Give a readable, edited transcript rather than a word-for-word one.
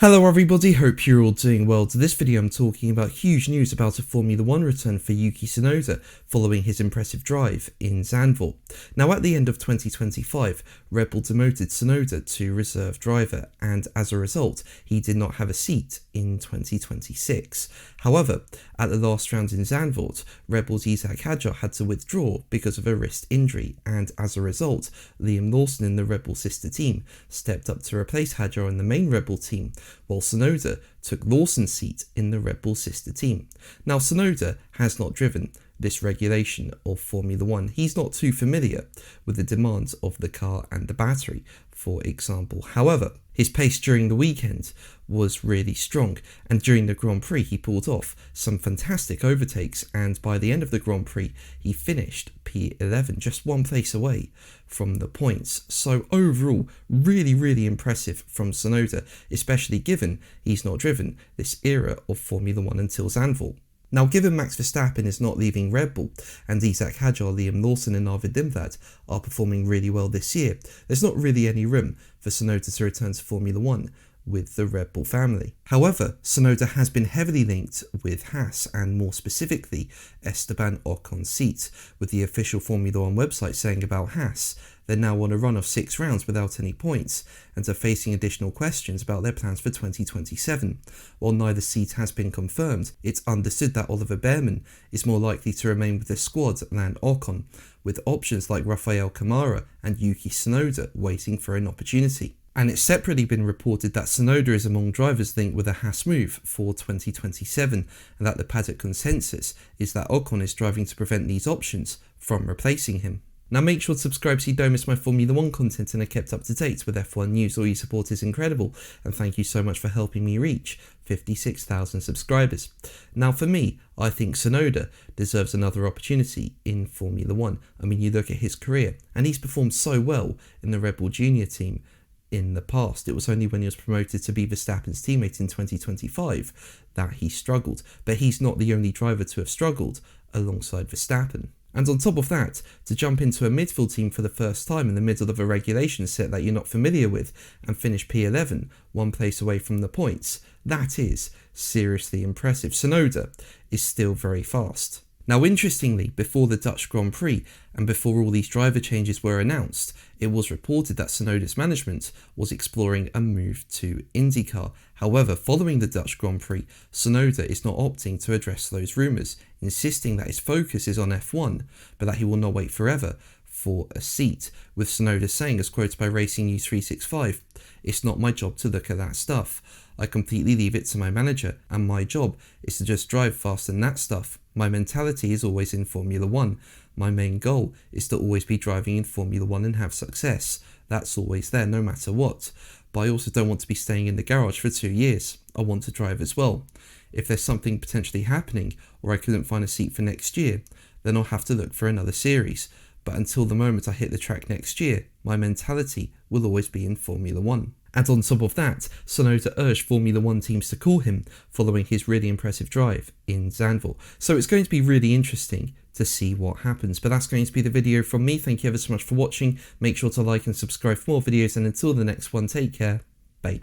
Hello everybody, hope you're all doing well. To this video I'm talking about huge news about a Formula 1 return for Yuki Tsunoda following his impressive drive in Zandvoort. Now at the end of 2025, Red Bull demoted Tsunoda to reserve driver, and as a result he did not have a seat in 2026. However, at the last round in Zandvoort, Red Bull's Isaac Hadjar had to withdraw because of a wrist injury, and as a result Liam Lawson in the Red Bull sister team stepped up to replace Hadjar in the main Red Bull team, while Tsunoda took Lawson's seat in the Red Bull sister team. Now Tsunoda has not driven this regulation of Formula 1. He's not too familiar with the demands of the car and the battery, for example. However, his pace during the weekend was really strong, and during the Grand Prix he pulled off some fantastic overtakes, and by the end of the Grand Prix he finished P11, just one place away from the points. So overall, really impressive from Tsunoda, especially given he's not driven this era of Formula 1 until Zandvoort. Now, given Max Verstappen is not leaving Red Bull, and Isaac Hadjar, Liam Lawson and Arvid Dimblad are performing really well this year, there's not really any room for Tsunoda to return to Formula 1 with the Red Bull family. However, Tsunoda has been heavily linked with Haas, and more specifically Esteban Ocon's seat, with the official Formula 1 website saying about Haas, they're now on a run of 6 rounds without any points and are facing additional questions about their plans for 2027. While neither seat has been confirmed, it's understood that Oliver Behrman is more likely to remain with the squad than Ocon, with options like Rafael Kamara and Yuki Tsunoda waiting for an opportunity. And it's separately been reported that Tsunoda is among drivers linked with a Haas move for 2027, and that the paddock consensus is that Ocon is driving to prevent these options from replacing him. Now make sure to subscribe so you don't miss my Formula 1 content and are kept up to date with F1 news. All your support is incredible, and thank you so much for helping me reach 56,000 subscribers. Now for me, I think Tsunoda deserves another opportunity in Formula 1. I mean, you look at his career and he's performed so well in the Red Bull Junior team in the past. It was only when he was promoted to be Verstappen's teammate in 2025 that he struggled, but he's not the only driver to have struggled alongside Verstappen. And on top of that, to jump into a midfield team for the first time in the middle of a regulation set that you're not familiar with and finish P11, one place away from the points, that is seriously impressive. Tsunoda is still very fast. Now interestingly, before the Dutch Grand Prix and before all these driver changes were announced, it was reported that Tsunoda's management was exploring a move to IndyCar. However, following the Dutch Grand Prix, Tsunoda is not opting to address those rumours, insisting that his focus is on F1, but that he will not wait forever for a seat, with Tsunoda saying, as quoted by Racing News 365, "It's not my job to look at that stuff. I completely leave it to my manager, and my job is to just drive fast in that stuff. My mentality is always in Formula 1. My main goal is to always be driving in Formula 1 and have success. That's always there, no matter what. But I also don't want to be staying in the garage for 2 years. I want to drive as well. If there's something potentially happening, or I couldn't find a seat for next year, then I'll have to look for another series. But until the moment I hit the track next year, my mentality will always be in Formula 1. And on top of that, Tsunoda urged Formula 1 teams to call him following his really impressive drive in Zandvoort. So it's going to be really interesting to see what happens. But that's going to be the video from me. Thank you ever so much for watching. Make sure to like and subscribe for more videos, and until the next one, take care. Bye.